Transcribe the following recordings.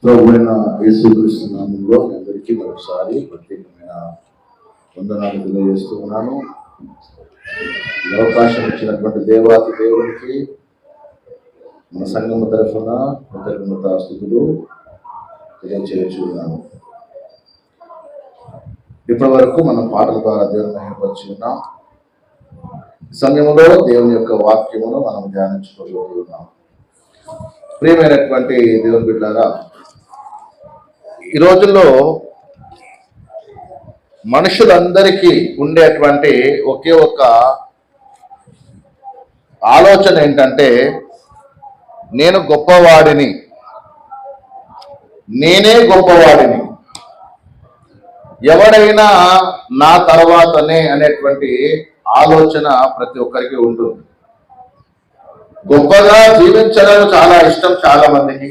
ప్రభువైన యేసుక్రీస్తు నామములో అందరికీ మరొకసారి ప్రత్యేకమైన వందనాలు తెలియజేస్తూ ఉన్నాను. అవకాశం ఇచ్చినటువంటి దేవాతి దేవుడికి మన సంఘము తరఫున కృతజ్ఞతాస్తుతులు తెలియజేస్తున్నాను. ఇప్పటి వరకు మనం పాటల ద్వారా దేవుని మహిమపరిచి ఉన్నాం. సమయంలో దేవుని యొక్క వాక్యమును మనం ధ్యానించుకోగలుగుతున్నాం. ప్రియమైనటువంటి దేవుని బిడ్డలారా, ఈ రోజుల్లో మనుషులందరికీ ఉండేటువంటి ఒకే ఒక్క ఆలోచన ఏంటంటే, నేను గొప్పవాడిని, నేనే గొప్పవాడిని, ఎవడైనా నా తర్వాతనే అనేటువంటి ఆలోచన ప్రతి ఒక్కరికి ఉంటుంది. గొప్పగా జీవించడం చాలా ఇష్టం చాలా మందికి.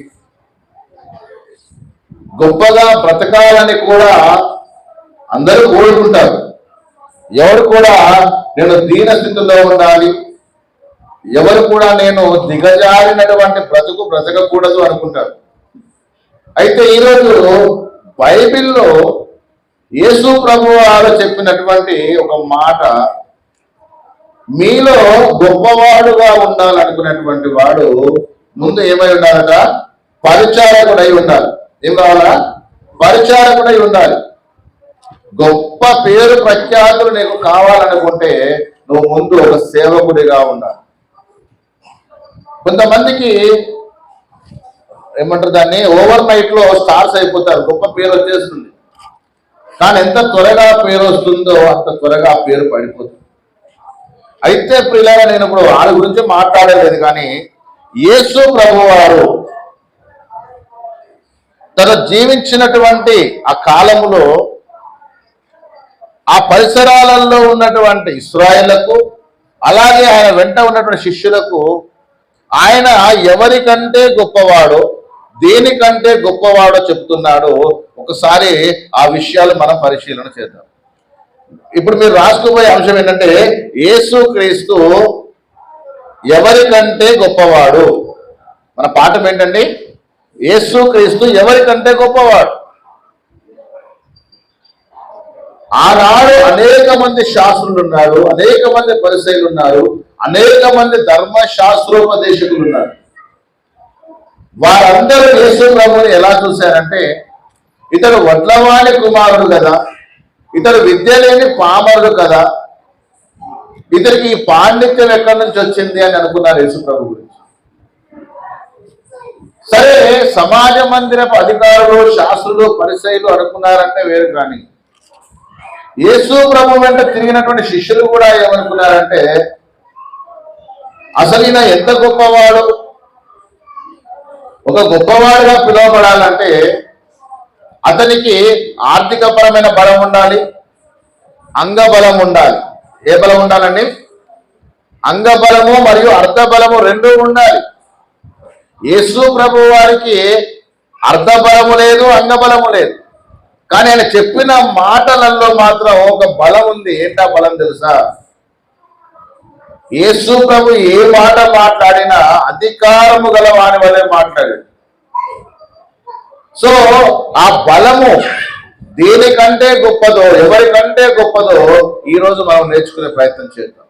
గొప్పగా బ్రతకాలని కూడా అందరూ కోరుకుంటారు. ఎవరు కూడా నేను దీనస్థితిలో ఉండాలి, ఎవరు కూడా నేను దిగజారినటువంటి బ్రతకకూడదు అనుకుంటారు. అయితే ఈరోజు బైబిల్లో యేసు ప్రభువు వారు చెప్పినటువంటి ఒక మాట, మీలో గొప్పవాడుగా ఉండాలనుకున్నటువంటి వాడు ముందు ఏమై ఉండాలట? పరిచారకుడై ఉండాలి. ఏం కావాలా? పరిచారకుడై ఉండాలి. గొప్ప పేరు ప్రఖ్యాతులు నీకు కావాలనుకుంటే నువ్వు ముందు ఒక సేవకుడిగా ఉండాలి. కొంతమందికి ఏమంటారు దాన్ని, ఓవర్ నైట్ లో స్టార్స్ అయిపోతారు, గొప్ప పేరు వచ్చేస్తుంది. కానీ ఎంత త్వరగా పేరు వస్తుందో అంత త్వరగా పేరు పడిపోతుంది. అయితే ప్రియులారా, నేను ఇప్పుడు వాళ్ళ గురించి మాట్లాడలేదు, కానీ యేసు ప్రభువారు తను జీవించినటువంటి ఆ కాలములో ఆ పరిసరాలలో ఉన్నటువంటి ఇశ్రాయేలులకు, అలాగే ఆయన వెంట ఉన్నటువంటి శిష్యులకు ఆయన ఎవరికంటే గొప్పవాడో, దేనికంటే గొప్పవాడో చెప్తున్నాడు. ఒకసారి ఆ విషయాలు మనం పరిశీలన చేద్దాం. ఇప్పుడు మీరు రాసుకోబోయే అంశం ఏంటంటే, యేసుక్రీస్తు ఎవరికంటే గొప్పవాడు. మన పాఠం ఏంటండి? యేసుక్రీస్తు ఎవరికంటే గొప్పవాడు. ఆనాడు అనేక మంది శాస్త్రులు ఉన్నారు, అనేక మంది పరిసయ్యులు ఉన్నారు, అనేక మంది ధర్మశాస్త్రోపదేశకులు ఉన్నారు. వారందరూ యేసు ప్రభువుని ఎలా చూశారంటే, ఇతడు వడ్లవాణి కుమారుడు కదా, ఇతడు విద్య లేని పామరుడు కదా, ఇతనికి ఈ పాండిత్యం ఎక్కడి నుంచి వచ్చింది అని అనుకున్నారు యేసు ప్రభు గురించి. సరే, సమాజ మందిరపు అధికారులు, శాస్త్రులు, పరిసయ్యులు అనుకున్నారంటే వేరు. కానీ యేసు ప్రభు వెంట తిరిగినటువంటి శిష్యులు కూడా ఏమనుకున్నారంటే, అసలు ఈయన ఎంత గొప్పవాడు, ఒక గొప్పవాడుగా పిలువబడాలంటే అతనికి ఆర్థిక పరమైన బలం ఉండాలి, అంగబలం ఉండాలి. ఏ బలం ఉండాలండి? అంగబలము మరియు అర్ధబలము రెండూ ఉండాలి. యేసు ప్రభు వారికి అర్ధబలము లేదు, అంగబలము లేదు. కానీ ఆయన చెప్పిన మాటలలో మాత్రం ఒక బలం ఉంది. ఏంటా బలం తెలుసా? యేసు ప్రభు ఏ మాట మాట్లాడినా అధికారము గల వాని వలె మాట్లాడాడు. సో ఆ బలము దేనికంటే గొప్పదో, ఎవరికంటే గొప్పదో ఈరోజు మనం నేర్చుకునే ప్రయత్నం చేద్దాం.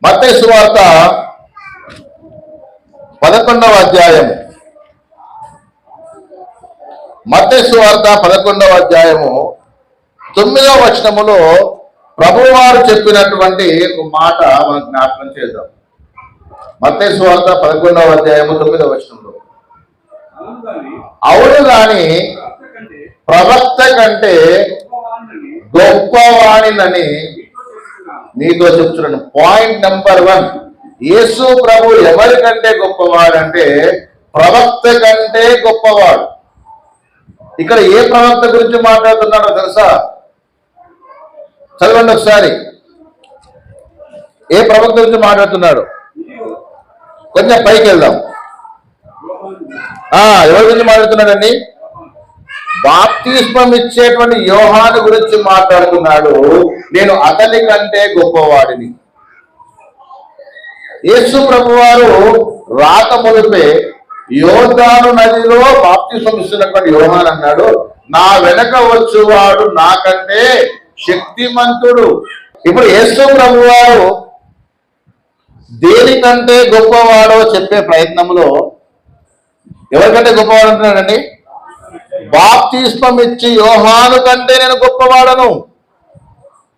మత్తయి సువార్త 11వ అధ్యాయము, మత్తయి సువార్త 11వ అధ్యాయము 9వ వచనములో ప్రభువారు చెప్పినటువంటి ఒక మాట మనం జ్ఞాపకం చేద్దాం. మత్తయి సువార్త 11వ అధ్యాయము 9వ వచనంలో, అవును గాని ప్రవక్త కంటే గొప్పవాణినని నీతో చెప్తున్నాను. పాయింట్ నెంబర్ 1, యేసు ప్రభు ఎవరికంటే గొప్పవాడంటే ప్రవక్త కంటే గొప్పవాడు. ఇక్కడ ఏ ప్రవక్త గురించి మాట్లాడుతున్నాడో తెలుసా? చదవండి ఒకసారి. ఏ ప్రవక్త గురించి మాట్లాడుతున్నాడు? కొంచెం పైకి వెళ్దాం. ఎవరి గురించి మాట్లాడుతున్నాడండి? బాప్తిస్మం ఇచ్చేటువంటి యోహాను గురించి మాట్లాడుతున్నాడు. నేను అతని కంటే గొప్పవాడిని. యేసు ప్రభువారు రాక మునిపే యోర్దాను నదిలో బాప్తిస్మం ఇస్తున్నటువంటి యోహాను అన్నాడు, నా వెనక వచ్చేవాడు నాకంటే శక్తిమంతుడు. ఇప్పుడు యేసు ప్రభువారు దేనికంటే గొప్పవాడో చెప్పే ప్రయత్నంలో ఎవరికంటే గొప్పవాడు అంటున్నాడండి? బాప్తిస్మం ఇచ్చి యోహాను కంటే నేను గొప్పవాడను,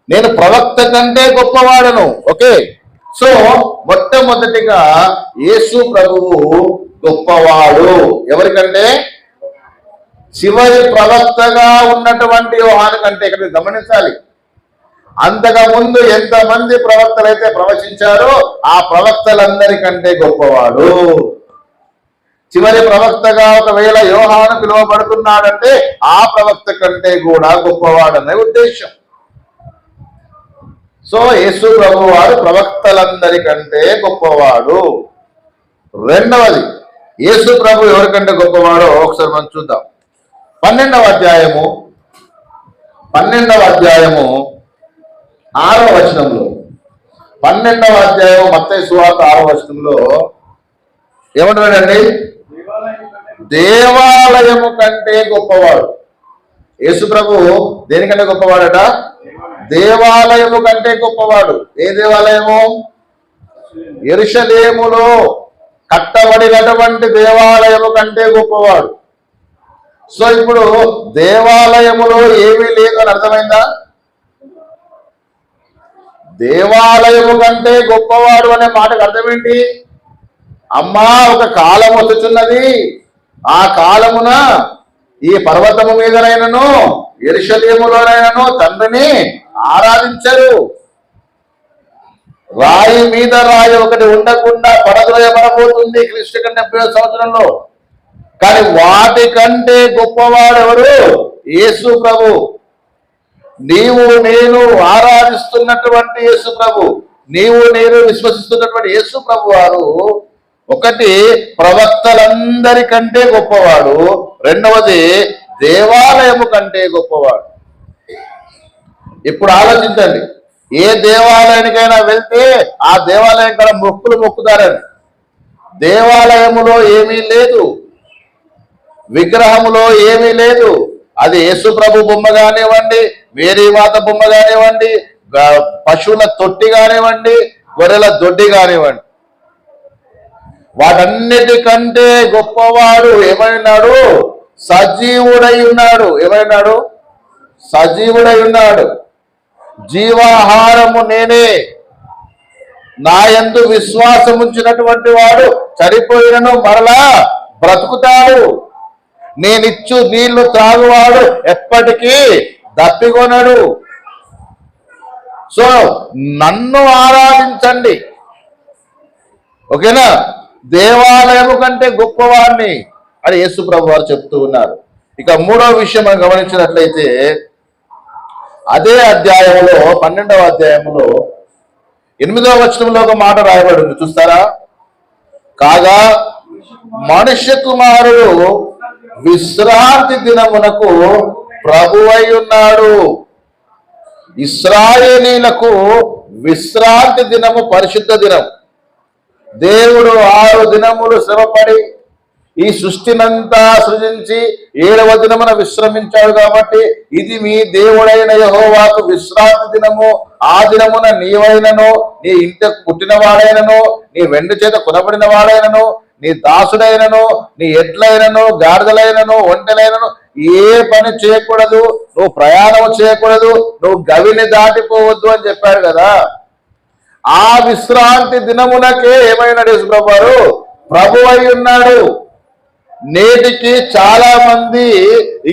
నేను ప్రవక్త కంటే గొప్పవాడను. ఓకే, సో మొట్టమొదటిగా యేసు ప్రభువు గొప్పవాడు. ఎవరికంటే? చివరి ప్రవక్తగా ఉన్నటువంటి యోహాను కంటే. ఇక్కడ గమనించాలి, అంతగా ముందు ఎంతమంది ప్రవక్తలైతే ప్రవచించారో ఆ ప్రవక్తలందరికంటే గొప్పవాడు. చివరి ప్రవక్తగా ఒకవేళ యోహాను పిలువబడుతున్నాడంటే ఆ ప్రవక్త కంటే కూడా గొప్పవాడనే ఉద్దేశం. సో యేసు ప్రభు వారు ప్రవక్తలందరికంటే గొప్పవాడు. రెండవది, యేసు ప్రభు ఎవరికంటే గొప్పవాడో ఒకసారి మనం చూద్దాం. 12వ అధ్యాయము 6వ వచనంలో, 12వ అధ్యాయం మత్తయి సువార్త 6వ వచనంలో ఏమంటున్నాడండి? దేవాలయము కంటే గొప్పవాడు. యేసు ప్రభు దేనికంటే గొప్పవాడట? దేవాలయము కంటే గొప్పవాడు. ఏ దేవాలయము? యెరూషలేములో కట్టబడినటువంటి దేవాలయము కంటే గొప్పవాడు. సో ఇప్పుడు దేవాలయములో ఏమీ లేదు అని అర్థమైందా? దేవాలయము కంటే గొప్పవాడు అనే మాటకు అర్థం ఏంటి? అమ్మా, ఒక కాలం వస్తున్నది, ఆ కాలమున ఈ పర్వతము మీదనైనను యెరూషలేములోనైనను తండ్రిని ఆరాధించరు. రాయి మీద రాయి ఒకటి ఉండకుండా పడద్రోయబడబోతుంది క్రీస్తు కంటే 70వ సంవత్సరంలో. కానీ వాటికంటే గొప్పవాడు ఎవరు? యేసు ప్రభు. నీవు నేను ఆరాధిస్తున్నటువంటి యేసు ప్రభు, నీవు నేను విశ్వసిస్తున్నటువంటి యేసు ప్రభు వారు ఒకటి ప్రవక్తలందరికంటే గొప్పవాడు, రెండవది దేవాలయము కంటే గొప్పవాడు. ఇప్పుడు ఆలోచించండి, ఏ దేవాలయానికైనా వెళ్తే ఆ దేవాలయం కాడ మొక్కులు మొక్కుతారని. దేవాలయములో ఏమీ లేదు, విగ్రహములో ఏమీ లేదు. అది యేసు ప్రభు బొమ్మ కానివ్వండి, మేరీ మాత బొమ్మ కానివ్వండి, పశువుల తొట్టి కానివ్వండి, గొర్రెల దొడ్డి కానివ్వండి, వాటన్నిటికంటే గొప్పవాడు ఏమైనాడు? సజీవుడై ఉన్నాడు. ఏమైనాడు? సజీవుడై ఉన్నాడు. జీవాహారము నేనే, నా యందు విశ్వాసం ఉంచినటువంటి వాడు చనిపోయినను మరలా బ్రతుకుతాడు. నేనిచ్చు నీళ్లు త్రాగువాడు ఎప్పటికీ దప్పికొనడు. సో నన్ను ఆరాధించండి. ఓకేనా? దేవాలయము కంటే గొప్పవాడిని అని యేసు ప్రభు వారు చెప్తూ ఉన్నారు. ఇక మూడవ విషయం మనం గమనించినట్లయితే అదే అధ్యాయంలో 12వ అధ్యాయంలో 8వ వచనంలో ఒక మాట రాయబడింది, చూస్తారా? కాగా మనుష్య కుమారుడు విశ్రాంతి దినమునకు ప్రభువై ఉన్నాడు. ఇశ్రాయేలీలకు విశ్రాంతి దినము పరిశుద్ధ దినం. దేవుడు 6 దినములు శ్రమపడి ఈ సృష్టినంతా సృజించి 7వ దినమున విశ్రమించాడు. కాబట్టి ఇది మీ దేవుడైన యెహోవాకు విశ్రాంతి దినము. ఆ దినమున నీవైనను, నీ ఇంటికి పుట్టిన వాడైనను, నీ వెండి చేత కొనబడిన వాడైనను, నీ దాసుడైనను, నీ ఎడ్లైనను, గాడిదలైనను, ఒంటెలైనను ఏ పని చేయకూడదు, నువ్వు ప్రయాణం చేయకూడదు, నువ్వు గవిని దాటిపోవద్దు అని చెప్పాడు కదా. ఆ విశ్రాంతి దినమునకే ఏమైనాడు యేసు ప్రభు వారు? ప్రభు అయి ఉన్నాడు. నేటికి చాలా మంది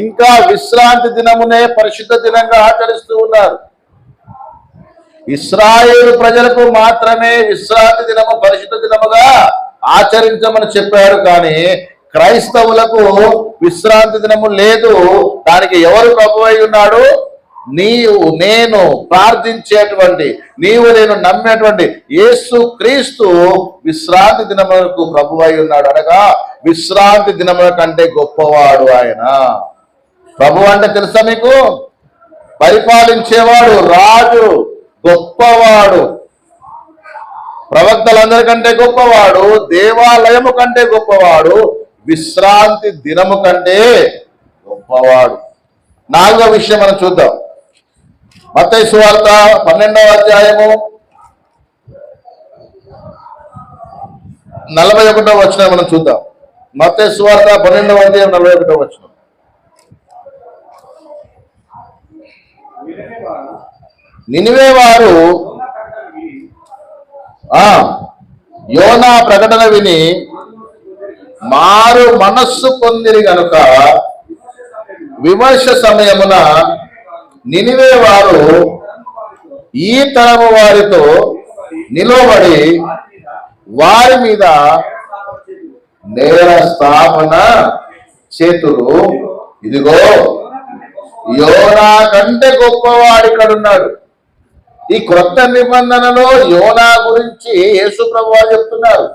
ఇంకా విశ్రాంతి దినమునే పరిశుద్ధ దినంగా ఆచరిస్తూ ఉన్నారు. ఇశ్రాయేలు ప్రజలకు మాత్రమే విశ్రాంతి దినము పరిశుద్ధ దినముగా ఆచరించమని చెప్పారు. కానీ క్రైస్తవులకు విశ్రాంతి దినము లేదు. దానికి ఎవరు ప్రభు అయి ఉన్నాడు? నీవు నేను ప్రార్థించేటువంటి, నీవు నేను నమ్మేటువంటి యేసు క్రీస్తు విశ్రాంతి దినములకు ప్రభు అయి ఉన్నాడు. అనగా విశ్రాంతి దినముల కంటే గొప్పవాడు ఆయన. ప్రభు అంటే తెలుసా మీకు? పరిపాలించేవాడు, రాజు, గొప్పవాడు. ప్రవక్తలందరికంటే గొప్పవాడు, దేవాలయము కంటే గొప్పవాడు, విశ్రాంతి దినము కంటే గొప్పవాడు. 4వ విషయం మనం చూద్దాం. మత్తయి సువార్త 12వ అధ్యాయము 41వ వచనం మనం చూద్దాం. మత్తయి సువార్త 12వ అధ్యాయం 41వ వచనం. నినివే వారు యోనా ప్రకటన విని మారు మనస్సు పొందిరి గనుక విమర్శ సమయమున నినివే వారు ఈ తరము వారితో నిలబడి వారి మీద నేర స్థాపన చేతులు. ఇదిగో యోనా కంటే గొప్పవాడు ఇక్కడున్నాడు. ఈ క్రొత్త నిబంధనలో యోనా గురించి యేసు ప్రభువు చెప్తున్నారు.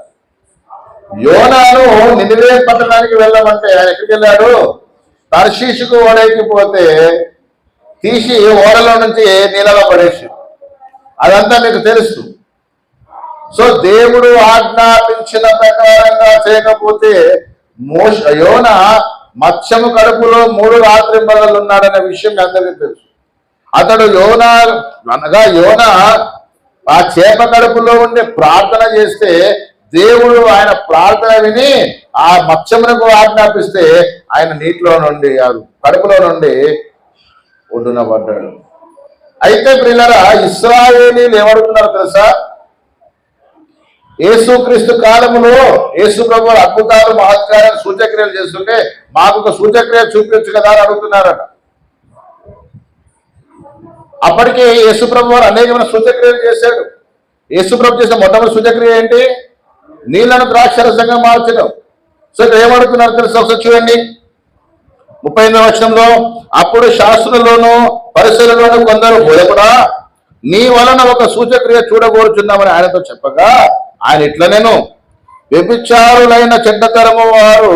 యోనాను నినివే పట్టణానికి వెళ్ళమంటే ఆయన ఎక్కడికి వెళ్ళాడు? తర్షీషుకు ఓడెక్కిపోతే తీసి ఓడలో నుంచి నీళ్ళలో పడేసి, అదంతా మీకు తెలుసు. సో దేవుడు ఆజ్ఞాపించిన ప్రకారంగా చేయకపోతే యోనా మత్స్యము కడుపులో 3 రాత్రింబగళ్ళు ఉన్నాడనే విషయం అందరికీ తెలుసు. అతడు యోనా ఆ చేప కడుపులో ఉండి ప్రార్థన చేస్తే దేవుడు ఆయన ప్రార్థన విని ఆ మత్స్యమునకు ఆజ్ఞాపిస్తే ఆయన నీటిలో నుండి కడుపులో నుండి ఒడ్డున పడ్డాడు. అయితే ప్రియులారా, ఇశ్రాయేలీలు ఏమడుగుతున్నారో తెలుసా? యేసుక్రీస్తు కాలములో యేసు ప్రభు అద్భుతాలు మహత్కారాలు సూచక్రియలు చేస్తుంటే మాకు ఒక సూచక్రియ చూపించు కదా అని అడుగుతున్నారట. అప్పటికే యేసు ప్రభు వారు అనేకమైన సూచక్రియలు చేశాడు. యేసు ప్రభు చేసిన మొట్టమొదటి సూచక్రియ ఏంటి? నీళ్లను ద్రాక్షరసంగా మార్చడం. సో ఏమడుగుతున్నారు తెలుసు? ఒకసారి చూడండి 38వ వచనంలో, అప్పుడు శాస్త్రులలోను పరిసరులోను కొందరు బోధకుడా, నీ వలన ఒక సూచక్రియ చూడగోరుచున్నామని ఆయనతో చెప్పగా ఆయన ఇట్లనేను, వ్యభిచారులైన చెడ్డతరము వారు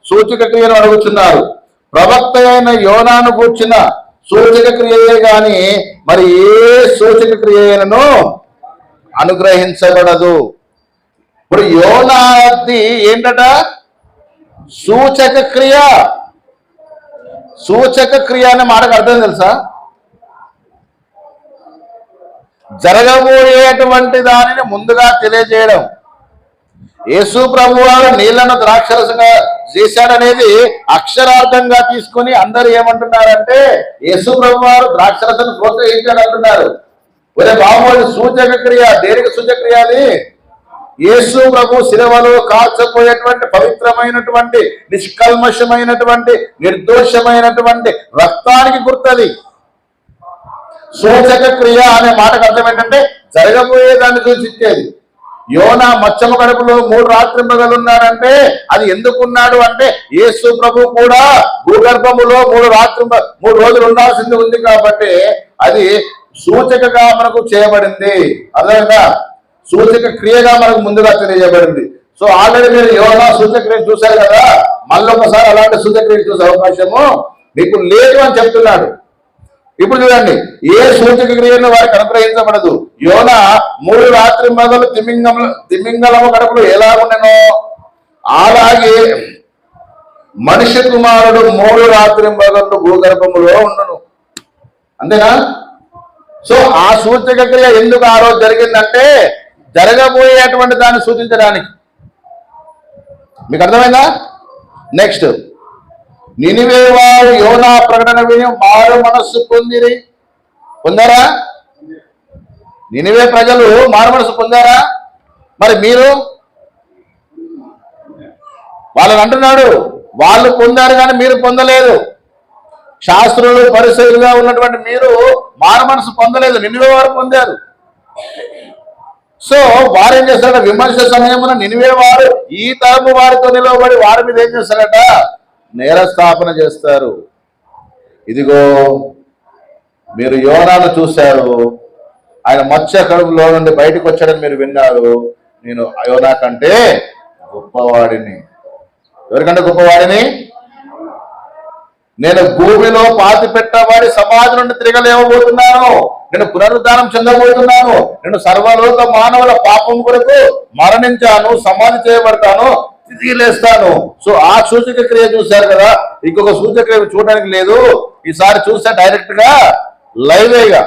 సూచక క్రియను అడుగుతున్నారు. ప్రవక్త అయిన యోనాను కూర్చిన సూచక క్రియే గాని మరి ఏ సూచక క్రియను అనుగ్రహించబడదు. ఇప్పుడు యోనాది ఏంటట? సూచక క్రియ. సూచక క్రియ అనే మాటకు అర్థం తెలుసా? జరగబోయేటువంటి దానిని ముందుగా తెలియజేయడం. యేసు ప్రభు వారు నీళ్లను ద్రాక్షరసంగా చేశాడనేది అక్షరార్థంగా తీసుకొని అందరూ ఏమంటున్నారంటే యేసు ప్రభు వారు ద్రాక్షరసం ప్రోత్సహించాడు అంటున్నారు. ఒరే బాబు, సూచక క్రియ. దేనికి సూచక క్రియ అది? యేసు ప్రభు శిలువలో కాల్చబోయేటువంటి పవిత్రమైనటువంటి నిష్కల్మషమైనటువంటి నిర్దోషమైనటువంటి రక్తానికి గుర్తది. సూచక క్రియ అనే మాటకు అర్థం ఏంటంటే జరగబోయేదాన్ని సూచించేది. యోనా మత్స్యము కడుపులో 3 రాత్రింబగలున్నాడంటే అది ఎందుకున్నాడు అంటే యేసు ప్రభు కూడా భూగర్భములో 3 రోజులు ఉండాల్సింది ఉంది కాబట్టి అది సూచకగా మనకు చేయబడింది. అదేవిధంగా సూచక క్రియగా మనకు ముందుగా తెలియజేయబడింది. సో ఆల్రెడీ మీరు యోనా సూచక క్రియ చూశారు కదా, మళ్ళీ ఒకసారి అలాంటి సూచక క్రియ చూసే అవకాశము మీకు లేదు అని చెప్తున్నాడు. ఇప్పుడు చూడండి, ఏ సూచక క్రియను వారికి అనుగ్రహించబడదు. యోనా 3 రాత్రింబగలు తిమింగలము కడుపులో ఎలాగుండెనో అలాగే మనిషి కుమారుడు 3 రాత్రింబగళ్ళు భూగర్భములో ఉండను. అంతేనా? సో ఆ సూచక క్రియ ఎందుకు ఆ రోజు జరిగిందంటే జరగబోయేటువంటి దాన్ని సూచించడానికి. మీకు అర్థమైందా? నెక్స్ట్, నినివే వారు యోనా ప్రకటన విని మారు మనస్సు పొందారా? నినివే ప్రజలు మారు మనస్సు పొందారా? మరి మీరు వాళ్ళని అంటున్నాడు, వాళ్ళు పొందారు కానీ మీరు పొందలేదు. శాస్త్రులు పరిసరులుగా ఉన్నటువంటి మీరు మారు మనసు పొందలేదు, నినివే వారు పొందారు. సో వారేం చేస్తారట? విమర్శ సమయమున నినివే వారు ఈ తరపు వారితో నిలవబడి వారి మీద ఏం చేస్తారట? నేరస్థాపన చేస్తారు. ఇదిగో మీరు యోనాను చూశారు, ఆయన మత్స్య కడుపులో నుండి బయటకు వచ్చాడని మీరు విన్నారు. నేను యోనా కంటే గొప్పవాడిని. ఎవరికంటే గొప్పవాడిని? నేను భూమిలో పాతి పెట్టబడి సమాధి నుండి తిరగలేవబోతున్నాను. నేను పునరుద్ధానం చెందబోతున్నాను, నేను సర్వలోక మానవుల పాపం కొరకు మరణించాను, సమాధి చేయబడతాను, తిరిగి లేస్తాను. సో ఆ సూచక క్రియ చూశారు కదా, ఇంకొక సూచక క్రియ చూడడానికి లేదు. ఈసారి చూస్తే డైరెక్ట్ గా లైవేగా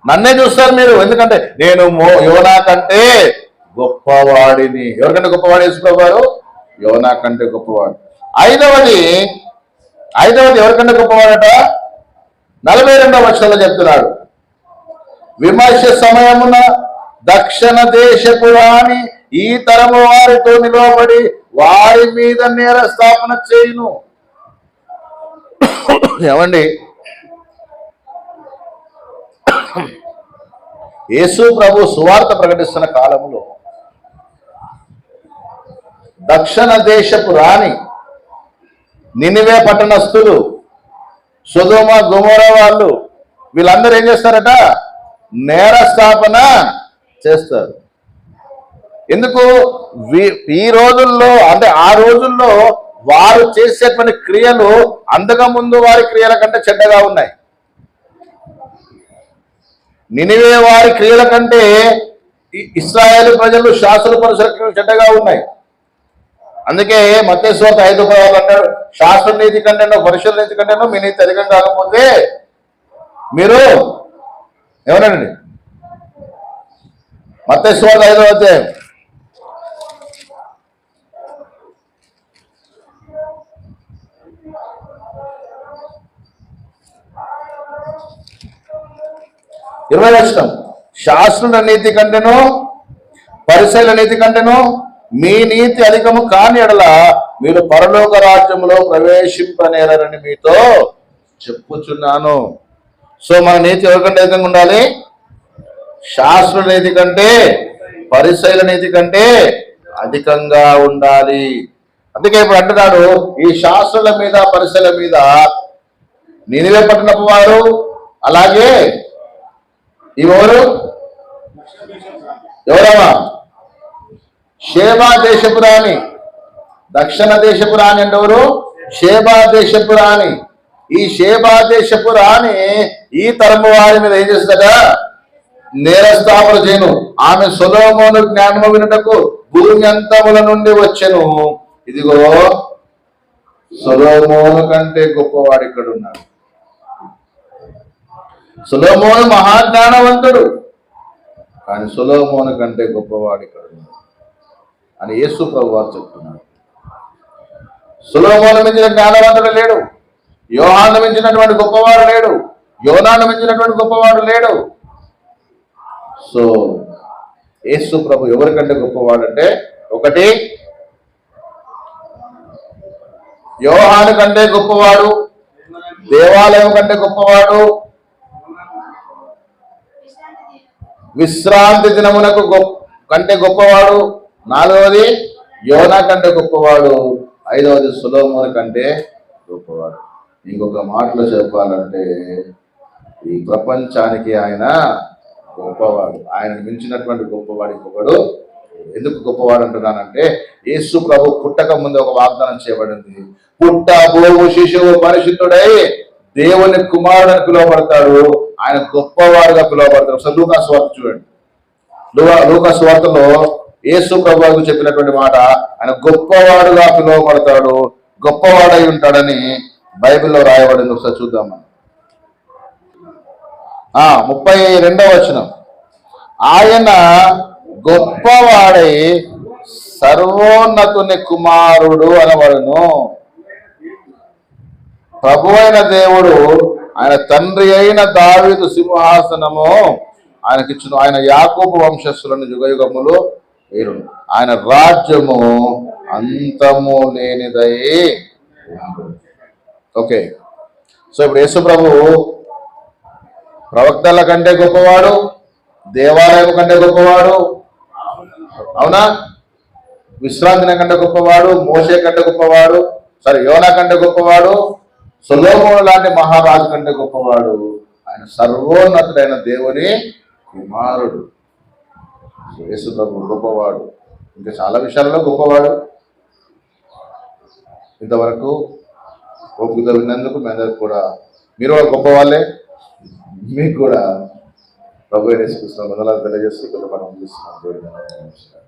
నన్నే చూస్తారు మీరు. ఎందుకంటే నేను యోనా కంటే గొప్పవాడిని. ఎవరికంటే గొప్పవాడు యేసుప్రభువారు? యోనా కంటే గొప్పవాడు. ఐదవది ఎవరికంటే గొప్పవాడట? 42వ వచనంలో చెప్తున్నాడు, విమర్శ సమయమున దక్షిణ దేశపు రాణి ఈ తరము వారితో నిలవబడి వారి మీద నేర స్థాపన చేయును. ఏమండి, యేసు ప్రభు సువార్త ప్రకటిస్తున్న కాలంలో దక్షిణ దేశపు రాణి, నినివే పట్టణస్థులు, సొదొమ గొమొర్రా వాళ్ళు, వీళ్ళందరూ ఏం చేస్తారట? నేర స్థాపన చేస్తారు. ఎందుకు? ఈ రోజుల్లో, అంటే ఆ రోజుల్లో వారు చేసేటువంటి క్రియలు అంతకుముందు వారి క్రియల కంటే చెడ్డగా ఉన్నాయి. నినివే వారి క్రియల కంటే ఇశ్రాయేలు ప్రజలు శాస్త్ర పరిసర చెడ్డగా ఉన్నాయి. అందుకే మత్తయి సువార్త 5:16 అంటాడు, శాస్త్ర నీతి కంటేనో పరిశుద్ధ నీతి కంటేనో మీ నీతి అధికం కాకపోతే మీరు ఎవరండి? మత్తయి సువార్త 5వ అధ్యాయం 20వ వచనం, శాస్త్రుల నీతి కంటేనో పరిసయ్యుల నీతి కంటేనో మీ నీతి అధికము కాని ఎడల మీరు పరలోక రాజ్యములో ప్రవేశింపనేరని మీతో చెప్పుచున్నాను. సో మన నీతి ఎవరికంటే అధికంగా ఉండాలి? శాస్త్రుల నీతి కంటే పరిసయ్యుల నీతి కంటే అధికంగా ఉండాలి. అందుకే ఇప్పుడు అంటున్నాడు, ఈ శాస్త్రుల మీద పరిసయ్యుల మీద నినివే పట్టణపు వారు, అలాగే ఎవరమ్మా? షేబా దేశపు రాణి. దక్షిణ దేశపు రాణి అంటే ఎవరు? షేబా దేశపు రాణి. ఈ షేబా దేశపు రాణి ఈ తరము వారి మీద ఏం చేస్తుందట? నేరస్థాపన చేయను. ఆమె సొలొమోను జ్ఞానము వినుటకు భూమి అంతముల నుండి వచ్చెను. ఇదిగో సొలొమోను కంటే గొప్పవాడు ఇక్కడ ఉన్నాడు. సొలొమోను మహాజ్ఞానవంతుడు, కానీ సొలొమోను కంటే గొప్పవాడు ఇక్కడ ఉన్నాడు అని యేసు ప్రభువు వారు చెప్తున్నాడు. సొలొమోను మించిన జ్ఞానవంతుడు లేడు, యోహాను మించినటువంటి గొప్పవాడు లేడు, యోనాను మించినటువంటి గొప్పవాడు లేడు. సో యేసు ప్రభు ఎవరికంటే గొప్పవాడు అంటే, ఒకటి యోహాను కంటే గొప్పవాడు, దేవాలయం కంటే గొప్పవాడు, విశ్రాంతి దినమునకు కంటే గొప్పవాడు, 4వది యోనా కంటే గొప్పవాడు, 5వది సొలొమోను కంటే గొప్పవాడు. ఇంకొక మాటలో చెప్పాలంటే ఈ ప్రపంచానికి ఆయన గొప్పవాడు. ఆయన మించినటువంటి గొప్పవాడు ఇంకొకడు. ఎందుకు గొప్పవాడు అంటున్నానంటే, యేసు ప్రభు పుట్టక ముందు ఒక వాగ్దానం చేయబడింది, పుట్టబోవు శిశువు పరిశుద్ధుడై దేవుని కుమారుడు పిలువబడతాడు, ఆయన గొప్పవాడుగా పిలువబడతాడు. ఒకసారి లూకా సువార్త చూడండి. లూకా సువార్తలో యేసు ప్రభువుకు చెప్పినటువంటి మాట, ఆయన గొప్పవాడుగా పిలువబడతాడు, గొప్పవాడై ఉంటాడని బైబిల్లో రాయబడింది. ఒకసారి చూద్దాం. 32వ వచనం, ఆయన గొప్పవాడై సర్వోన్నతుని కుమారుడు అనబడును. ప్రభు అయిన దేవుడు ఆయన తండ్రి అయిన దావీదు సింహాసనము ఆయనకిచ్చును. ఆయన యాకోబు వంశస్థులను యుగయుగములు ఏలును. ఆయన రాజ్యము అంతము లేనిదై. ఓకే, సో ఇప్పుడు యేసు ప్రభు ప్రవక్తల కంటే గొప్పవాడు, దేవాలయం కంటే గొప్పవాడు, అవునా? విశ్రాంతి కంటే గొప్పవాడు, మోషే కంటే గొప్పవాడు, యోనా కంటే గొప్పవాడు, సొలొమోను లాంటి మహారాజు కంటే గొప్పవాడు. ఆయన సర్వోన్నతుడైన దేవుని కుమారుడు. యేసు ప్రభు గొప్పవాడు. ఇంకా చాలా విషయాలలో గొప్పవాడు. ఇంతవరకు ఓపికతో విన్నందుకు మీ అందరికి కూడా, మీరు గొప్ప వాళ్ళే, మీకు కూడా ప్రభు యేసుక్రీస్తు వందనాలు తెలియజేస్తూ ఇక్కడ మనం చూస్తున్నాం.